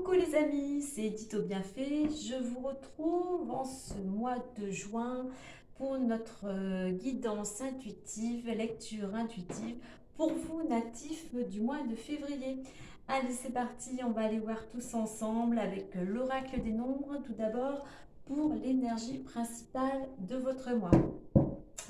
Coucou les amis, c'est Edith au Bienfait. Je vous retrouve en ce mois de juin pour notre guidance intuitive, lecture intuitive pour vous natifs du mois de février. Allez, c'est parti, on va aller voir tous ensemble avec l'oracle des nombres tout d'abord pour l'énergie principale de votre mois.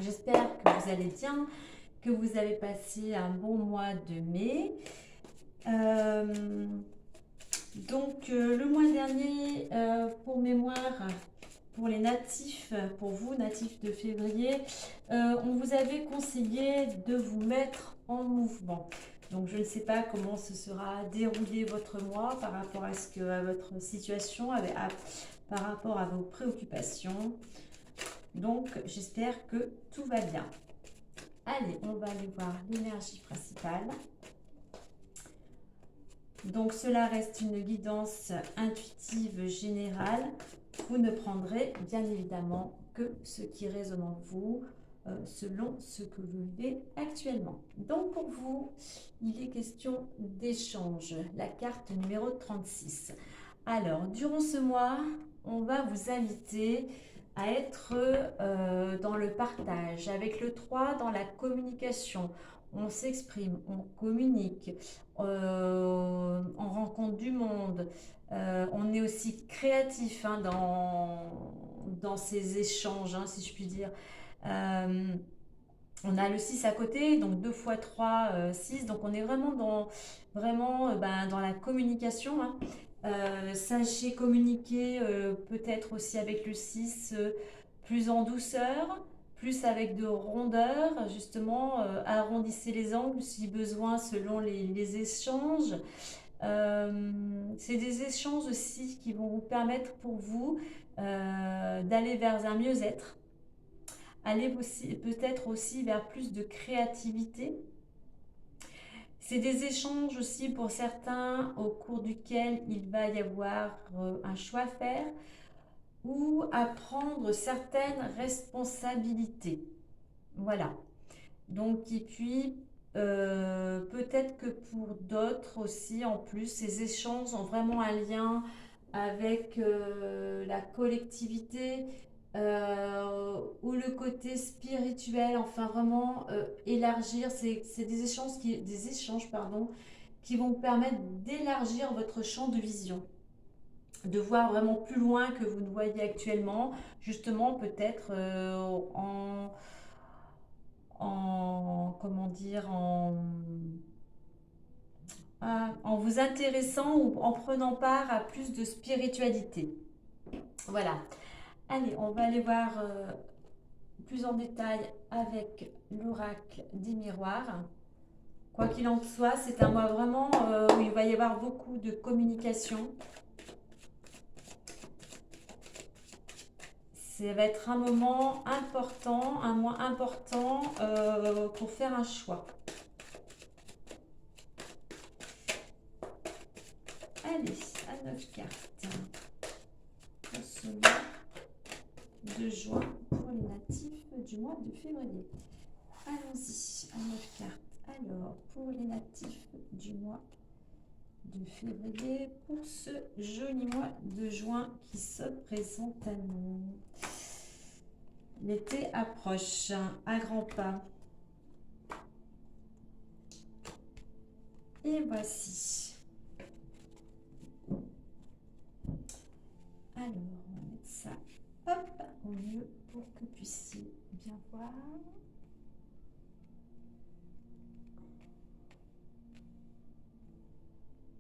J'espère que vous allez bien, que vous avez passé un bon mois de mai. Le mois dernier, pour mémoire, pour les natifs, pour vous, natifs de février, on vous avait conseillé de vous mettre en mouvement. Donc, je ne sais pas comment se sera déroulé votre mois par rapport à votre situation, par rapport à vos préoccupations. Donc, j'espère que tout va bien. Allez, on va aller voir l'énergie principale. Donc cela reste une guidance intuitive générale. Vous ne prendrez bien évidemment que ce qui résonne en vous selon ce que vous vivez actuellement. Donc pour vous, il est question d'échange. La carte numéro 36. Alors, durant ce mois, on va vous inviter à être dans le partage, avec le 3 dans la communication. On s'exprime, on communique, on rencontre du monde, on est aussi créatif dans ces échanges, si je puis dire. On a le 6 à côté, donc 2 fois 3, 6, donc on est vraiment dans la communication. Sachez communiquer peut-être aussi avec le 6 plus en douceur, plus avec de rondeur, justement, arrondissez les angles si besoin selon les échanges. C'est des échanges aussi qui vont vous permettre pour vous d'aller vers un mieux-être, aller peut-être aussi vers plus de créativité. C'est des échanges aussi pour certains au cours duquel il va y avoir un choix à faire ou à prendre certaines responsabilités. Voilà. Donc, et puis, peut-être que pour d'autres aussi, en plus, ces échanges ont vraiment un lien avec la collectivité ou le côté spirituel, enfin vraiment élargir. C'est des échanges pardon, qui vont vous permettre d'élargir votre champ de vision, de voir vraiment plus loin que vous ne voyez actuellement, justement peut-être comment dire, en vous intéressant ou en prenant part à plus de spiritualité. Voilà. Allez, on va aller voir plus en détail avec l'oracle des miroirs. Quoi qu'il en soit, c'est un mois vraiment où il va y avoir beaucoup de communication. Ça va être un moment important, un mois important pour faire un choix. Allez, à 9 cartes. Pour ce mois de juin pour les natifs du mois de février. Allons-y, à 9 cartes. Alors, pour les natifs du mois de février, pour ce joli mois de juin qui se présente à nous. L'été approche à grands pas. Et voici. Alors, on va mettre ça au mieux pour que vous puissiez bien voir.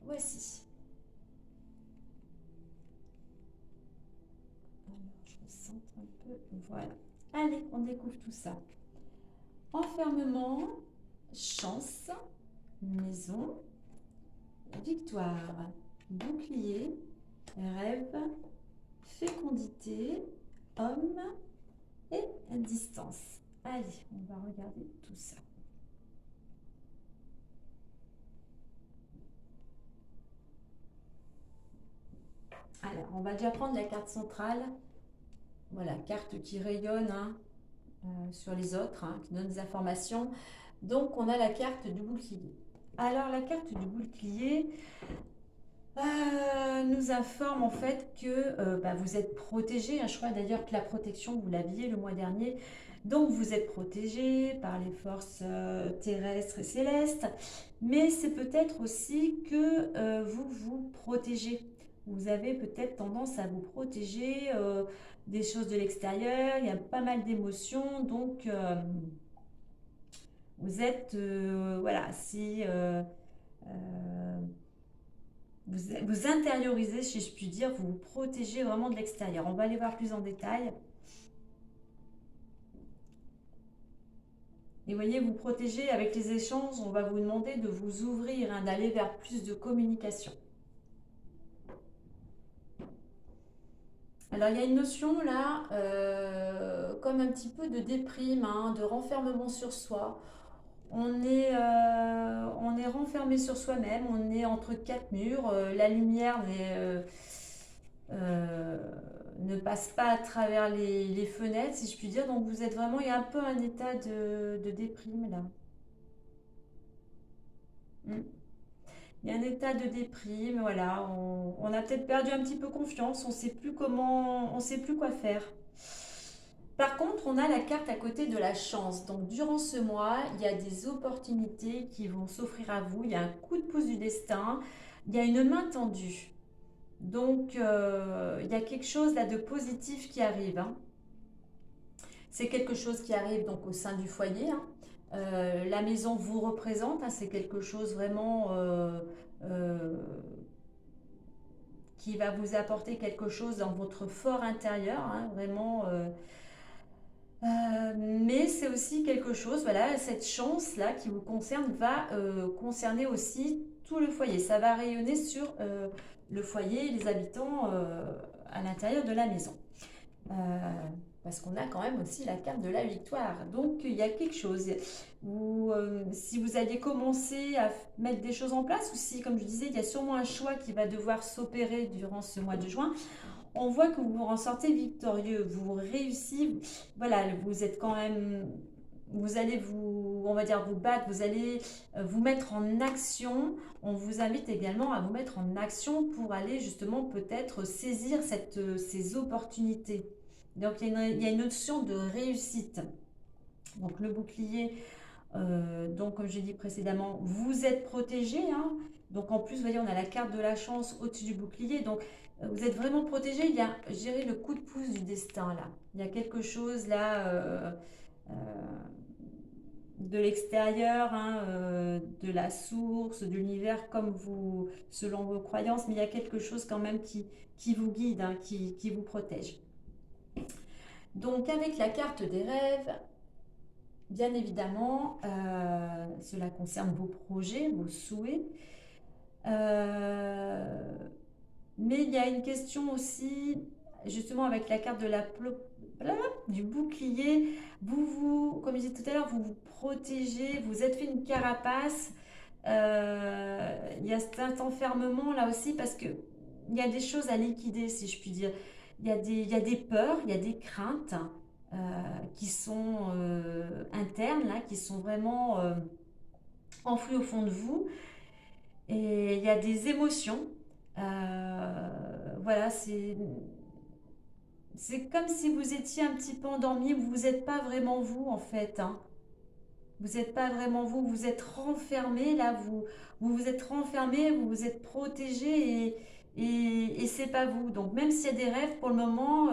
Voici. Alors, je me centre un peu. Voilà. Allez, on découvre tout ça. Enfermement, chance, maison, victoire, bouclier, rêve, fécondité, homme et distance. Allez, on va regarder tout ça. Alors, on va déjà prendre la carte centrale. Voilà, carte qui rayonne sur les autres, qui donne des informations. Donc, on a la carte du bouclier. Alors, la carte du bouclier nous informe en fait que bah, vous êtes protégé, hein. Je crois d'ailleurs que la protection, vous l'aviez le mois dernier. Donc vous êtes protégé par les forces terrestres et célestes. Mais c'est peut-être aussi que vous vous protégez. Vous avez peut-être tendance à vous protéger des choses de l'extérieur. Il y a pas mal d'émotions. Donc vous êtes, voilà, si euh, vous intériorisez, si je puis dire, vous vous protégez vraiment de l'extérieur. On va aller voir plus en détail. Et voyez, vous protégez avec les échanges, on va vous demander de vous ouvrir, hein, d'aller vers plus de communication. Alors il y a une notion là, comme un petit peu de déprime, hein, de renfermement sur soi. On est renfermé sur soi-même, on est entre quatre murs, la lumière euh, ne passe pas à travers les fenêtres, si je puis dire. Donc vous êtes vraiment, il y a un peu un état de déprime là. Mm. Il y a un état de déprime, voilà. On a peut-être perdu un petit peu confiance, on sait plus comment, on sait plus quoi faire. Par contre, on a la carte à côté de la chance. Donc, durant ce mois, il y a des opportunités qui vont s'offrir à vous. Il y a un coup de pouce du destin. Il y a une main tendue. Donc, il y a quelque chose là de positif qui arrive, hein. C'est quelque chose qui arrive donc au sein du foyer, hein. La maison vous représente, hein. C'est quelque chose vraiment euh, qui va vous apporter quelque chose dans votre fort intérieur, hein, vraiment. Mais c'est aussi quelque chose, voilà, cette chance-là qui vous concerne va concerner aussi tout le foyer. Ça va rayonner sur le foyer, les habitants à l'intérieur de la maison. Euh, Parce qu'on a quand même aussi la carte de la victoire. Donc il y a quelque chose. Si vous alliez commencer à mettre des choses en place, ou si, comme je disais, il y a sûrement un choix qui va devoir s'opérer durant ce mois de juin, on voit que vous en sortez victorieux, vous réussissez, voilà, vous êtes quand même, vous allez vous, on va dire, vous battre, vous allez vous mettre en action. On vous invite également à vous mettre en action pour aller justement peut-être saisir ces opportunités. Donc il y a une notion de réussite. Donc le bouclier, donc, comme j'ai dit précédemment, vous êtes protégé, hein. Donc, en plus, vous voyez, on a la carte de la chance au-dessus du bouclier. Donc, vous êtes vraiment protégé. Il y a, je dirais, le coup de pouce du destin, là. Il y a quelque chose, là, euh, de l'extérieur, hein, de la source, de l'univers, comme vous, selon vos croyances. Mais il y a quelque chose quand même qui vous guide, hein, qui vous protège. Donc, avec la carte des rêves, bien évidemment, cela concerne vos projets, vos souhaits. Euh, mais il y a une question aussi, justement avec la carte de du bouclier, comme je disais tout à l'heure, vous vous protégez, vous êtes fait une carapace. Il y a cet enfermement là aussi parce que il y a des choses à liquider, si je puis dire. Il y a des peurs, il y a des craintes euh, qui sont internes, là, qui sont vraiment enfouies au fond de vous. Et il y a des émotions. Voilà, c'est comme si vous étiez un petit peu endormi, vous n'êtes pas vraiment vous en fait, hein. Vous n'êtes pas vraiment vous, vous êtes renfermé là, vous vous êtes renfermé, vous vous êtes protégé et c'est pas vous. Donc même s'il y a des rêves pour le moment,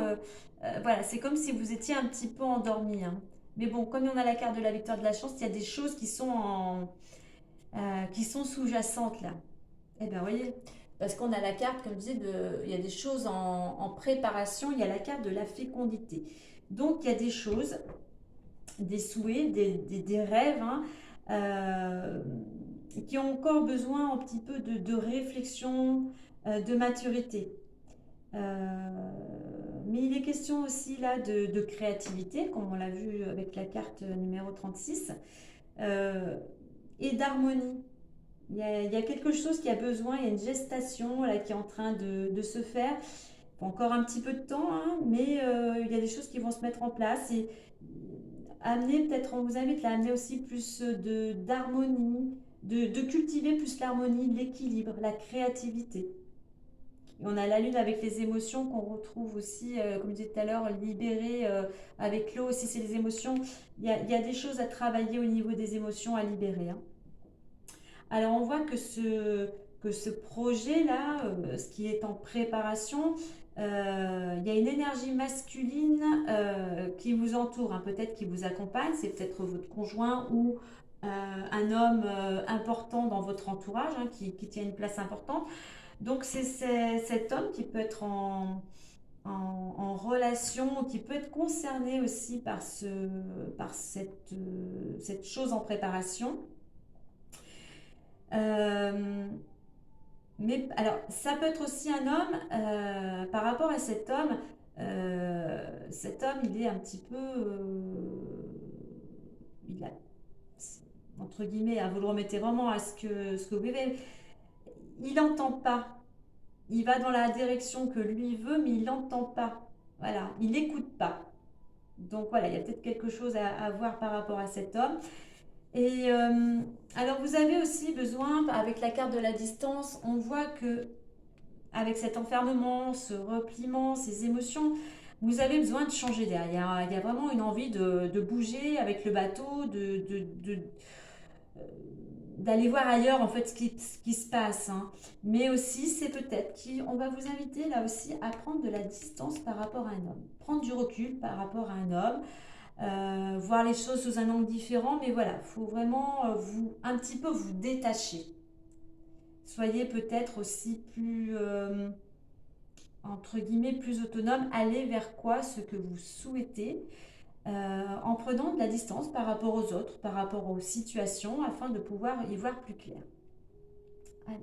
voilà, c'est comme si vous étiez un petit peu endormi, hein. Mais bon, comme on a la carte de la victoire de la chance, il y a des choses qui sont sous-jacentes là. Eh bien, voyez, parce qu'on a la carte, comme je disais, il y a des choses en préparation, il y a la carte de la fécondité. Donc, il y a des choses, des souhaits, des rêves, hein, euh, qui ont encore besoin un petit peu de réflexion, de maturité. Mais il est question aussi là de créativité, comme on l'a vu avec la carte numéro 36, euh, et d'harmonie. Il y a quelque chose qui a besoin, il y a une gestation là, qui est en train de se faire. Faut encore un petit peu de temps, hein, mais il y a des choses qui vont se mettre en place et amener, peut-être on vous invite à amener aussi plus d'harmonie, de cultiver plus l'harmonie, l'équilibre, la créativité. on a la lune avec les émotions qu'on retrouve aussi, comme je disais tout à l'heure, libérées avec l'eau aussi, c'est les émotions. Il y a des choses à travailler au niveau des émotions à libérer, hein. Alors on voit que ce projet-là, ce qui est en préparation, il y a une énergie masculine qui vous entoure, hein, peut-être qui vous accompagne, c'est peut-être votre conjoint ou un homme important dans votre entourage, hein, qui tient une place importante. Donc c'est cet homme qui peut être en relation, qui peut être concerné aussi par cette chose en préparation. Euh, mais alors, ça peut être aussi un homme, par rapport à cet homme, il est un petit peu, il a, entre guillemets, hein, vous le remettez vraiment à ce que vous vivez, il n'entend pas, il va dans la direction que lui veut, mais il n'entend pas, voilà, il n'écoute pas. Donc voilà, il y a peut-être quelque chose à voir par rapport à cet homme. Et alors vous avez aussi besoin, avec la carte de la distance, on voit que avec cet enfermement, ce repliement, ces émotions, vous avez besoin de changer d'air. Il y a vraiment une envie de bouger avec le bateau, d'aller voir ailleurs en fait ce qui se passe, hein. Mais aussi, c'est peut-être qu'on va vous inviter là aussi à prendre de la distance par rapport à un homme. Prendre du recul par rapport à un homme, voir les choses sous un angle différent, mais voilà, il faut vraiment un petit peu vous détacher. Soyez peut-être aussi plus, entre guillemets, plus autonome, allez vers quoi ce que vous souhaitez, en prenant de la distance par rapport aux autres, par rapport aux situations, afin de pouvoir y voir plus clair. Allez.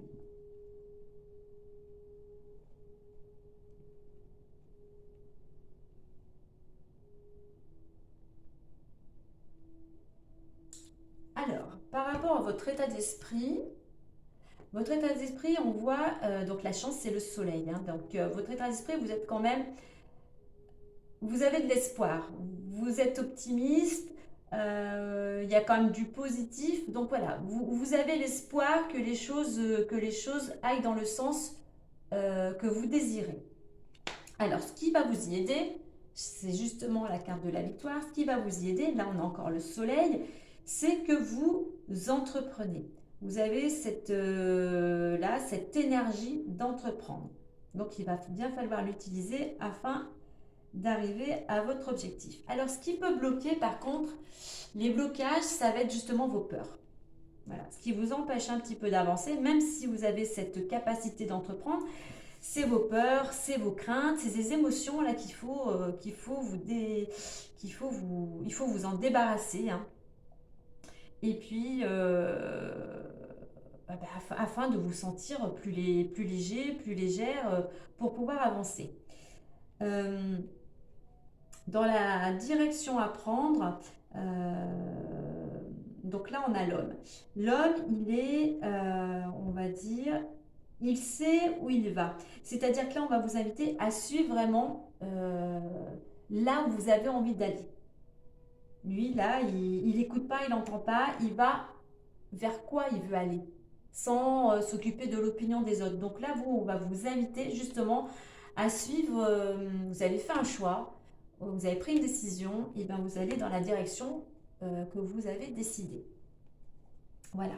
Alors, par rapport à votre état d'esprit, on voit, donc la chance c'est le soleil, hein. Donc votre état d'esprit, vous êtes quand même, vous avez de l'espoir, vous êtes optimiste, il y a quand même du positif. Donc voilà, vous avez l'espoir que les choses aillent dans le sens que vous désirez. Alors, ce qui va vous y aider, c'est justement la carte de la victoire. Ce qui va vous y aider, là on a encore le soleil, c'est que vous entreprenez. Vous avez cette énergie d'entreprendre. Donc il va bien falloir l'utiliser afin d'arriver à votre objectif. Alors ce qui peut bloquer par contre, les blocages, ça va être justement vos peurs. Voilà, ce qui vous empêche un petit peu d'avancer, même si vous avez cette capacité d'entreprendre, c'est vos peurs, c'est vos craintes, c'est ces émotions là il faut vous en débarrasser, hein. Et puis afin de vous sentir plus léger, plus légère, pour pouvoir avancer. Euh, Dans la direction à prendre, donc là on a l'homme. L'homme, on va dire, il sait où il va. C'est-à-dire que là, on va vous inviter à suivre vraiment là où vous avez envie d'aller. Lui, là, il n'écoute pas, il n'entend pas, il va vers quoi il veut aller, sans s'occuper de l'opinion des autres. Donc là, on va vous inviter justement à suivre, vous avez fait un choix, vous avez pris une décision, et bien vous allez dans la direction que vous avez décidée. Voilà.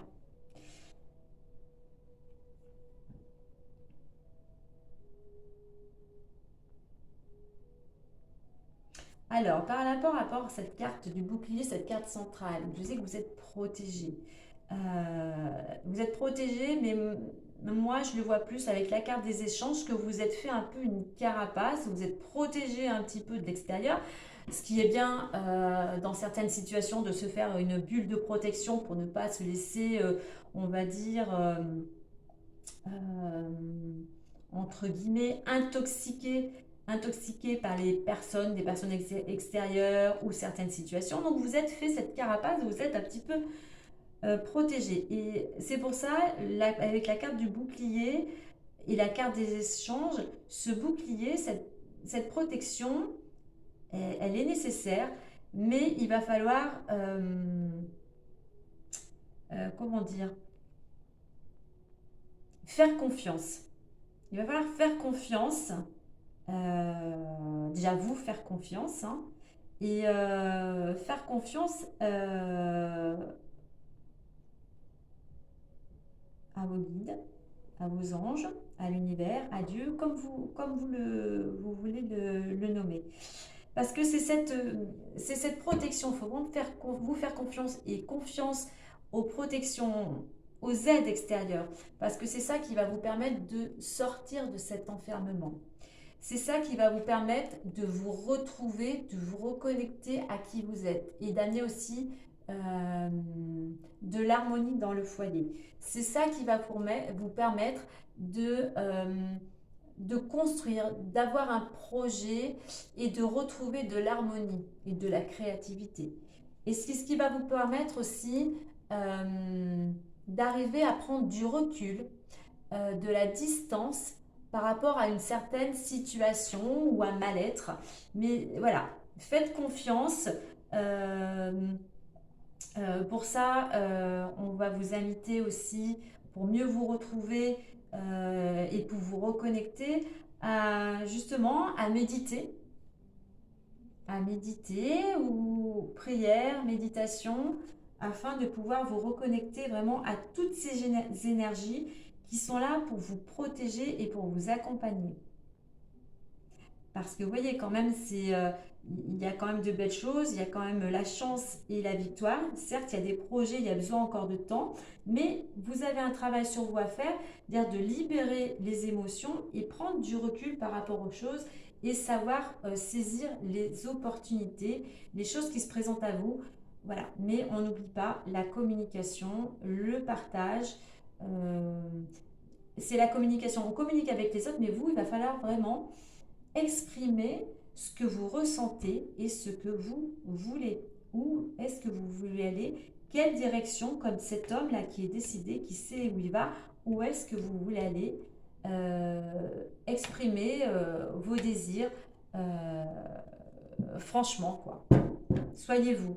Alors, rapport à cette carte du bouclier, cette carte centrale, je sais que vous êtes protégé. Vous êtes protégé, mais moi, je le vois plus avec la carte des échanges, que vous êtes fait un peu une carapace, vous êtes protégé un petit peu de l'extérieur, ce qui est bien dans certaines situations de se faire une bulle de protection pour ne pas se laisser, on va dire, euh, entre guillemets, intoxiqué par des personnes extérieures ou certaines situations. Donc vous êtes fait cette carapace, vous êtes un petit peu protégé. Et c'est pour ça, avec la carte du bouclier et la carte des échanges, ce bouclier, cette protection, elle est nécessaire, mais il va falloir, comment dire, faire confiance. il va falloir faire confiance, déjà vous faire confiance, hein, et faire confiance à vos guides, à vos anges, à l'univers, à Dieu, vous voulez le nommer. Parce que c'est cette protection, il faut vraiment vous faire confiance et confiance aux protections, aux aides extérieures. Parce que c'est ça qui va vous permettre de sortir de cet enfermement. C'est ça qui va vous permettre de vous retrouver, de vous reconnecter à qui vous êtes et d'amener aussi de l'harmonie dans le foyer. C'est ça qui va vous permettre de construire, d'avoir un projet et de retrouver de l'harmonie et de la créativité. Et c'est ce qui va vous permettre aussi d'arriver à prendre du recul, de la distance par rapport à une certaine situation ou un mal-être. Mais voilà, faites confiance. Euh, pour ça, on va vous inviter aussi, pour mieux vous retrouver et pour vous reconnecter, justement à méditer ou prière, méditation, afin de pouvoir vous reconnecter vraiment à toutes ces énergies qui sont là pour vous protéger et pour vous accompagner. Parce que vous voyez quand même, il y a quand même de belles choses, il y a quand même la chance et la victoire. Certes, il y a des projets, il y a besoin encore de temps, mais vous avez un travail sur vous à faire, c'est-à-dire de libérer les émotions et prendre du recul par rapport aux choses et savoir saisir les opportunités, les choses qui se présentent à vous. Voilà, mais on n'oublie pas la communication, le partage. euh, c'est la communication. On communique avec les autres, mais vous, il va falloir vraiment exprimer ce que vous ressentez et ce que vous voulez. Où est-ce que vous voulez aller? Quelle direction, comme cet homme-là qui est décidé, qui sait où il va, où est-ce que vous voulez aller? Exprimer vos désirs franchement, quoi. Soyez vous.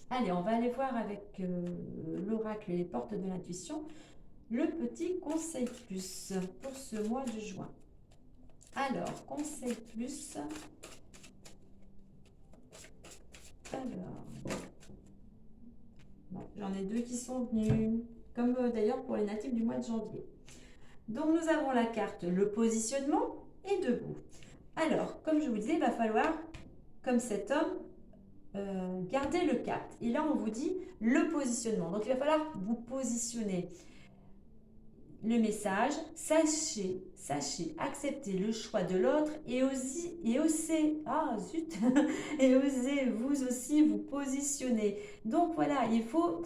Allez, on va aller voir avec l'oracle et les portes de l'intuition le petit conseil plus pour ce mois de juin. Alors, conseil plus. Alors, bon, j'en ai deux qui sont venus, comme d'ailleurs pour les natifs du mois de janvier. Donc, nous avons la carte le positionnement et debout. Alors, comme je vous disais, il va falloir, comme cet homme, garder le cap. Et là, on vous dit le positionnement. Donc, il va falloir vous positionner. Le message, sachez accepter le choix de l'autre et osez, et osez vous aussi vous positionner. Donc voilà, il faut,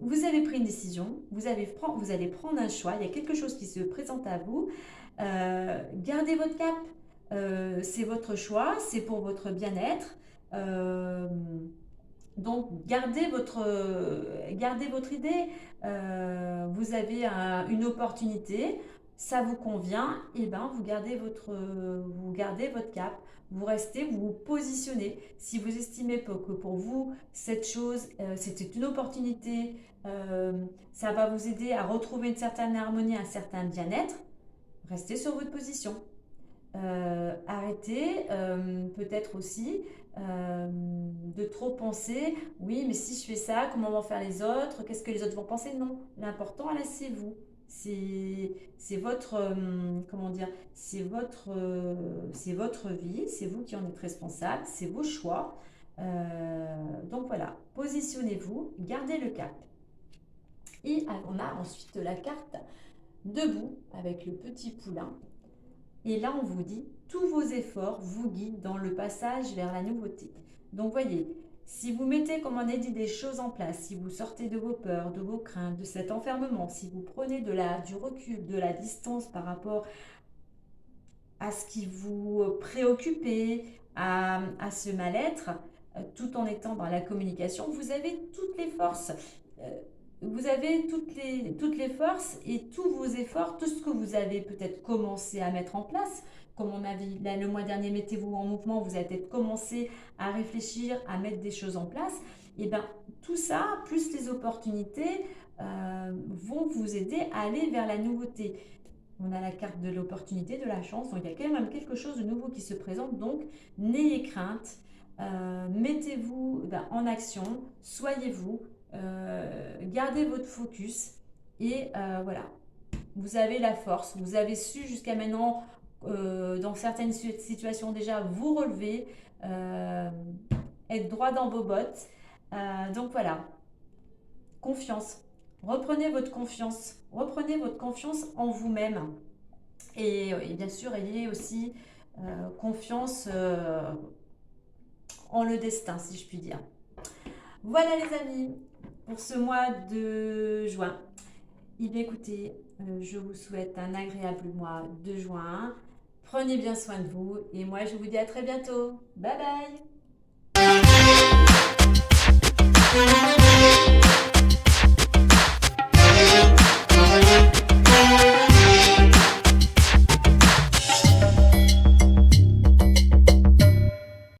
vous avez pris une décision, vous allez prendre un choix, il y a quelque chose qui se présente à vous, gardez votre cap, c'est votre choix, c'est pour votre bien-être. Donc, gardez votre idée. Vous avez une opportunité, ça vous convient, et ben vous gardez votre cap. Vous restez, vous vous positionnez. Si vous estimez que pour vous, cette chose, c'était une opportunité, ça va vous aider à retrouver une certaine harmonie, un certain bien-être, restez sur votre position. Arrêtez peut-être aussi de trop penser, oui, mais si je fais ça, comment vont faire les autres? Qu'est-ce que les autres vont penser? Non, l'important, là, c'est vous. C'est votre, comment dire, c'est votre vie, c'est vous qui en êtes responsable, c'est vos choix. Donc voilà, positionnez-vous, gardez le cap. Et on a ensuite la carte debout avec le petit poulain. Et là, on vous dit, tous vos efforts vous guident dans le passage vers la nouveauté. Donc, voyez, si vous mettez, comme on a dit, des choses en place, si vous sortez de vos peurs, de vos craintes, de cet enfermement, si vous prenez du recul, de la distance par rapport à ce qui vous préoccupez, à ce mal-être, tout en étant dans la communication, vous avez toutes les forces. Vous avez toutes les forces et tous vos efforts, tout ce que vous avez peut-être commencé à mettre en place. Comme on a vu là, le mois dernier, mettez-vous en mouvement, vous avez peut-être commencé à réfléchir, à mettre des choses en place. Et bien, tout ça, plus les opportunités, vont vous aider à aller vers la nouveauté. On a la carte de l'opportunité, de la chance. Donc il y a quand même quelque chose de nouveau qui se présente. Donc n'ayez crainte. Mettez-vous en action. Soyez vous. Gardez votre focus. Et voilà. Vous avez la force. Vous avez su jusqu'à maintenant, dans certaines situations déjà, vous relever. Être droit dans vos bottes. Donc voilà. Confiance. Reprenez votre confiance. Reprenez votre confiance en vous-même. Et bien sûr, ayez aussi confiance en le destin, si je puis dire. Voilà les amis, pour ce mois de juin. Eh bien écoutez, je vous souhaite un agréable mois de juin. Prenez bien soin de vous et moi je vous dis à très bientôt. Bye bye.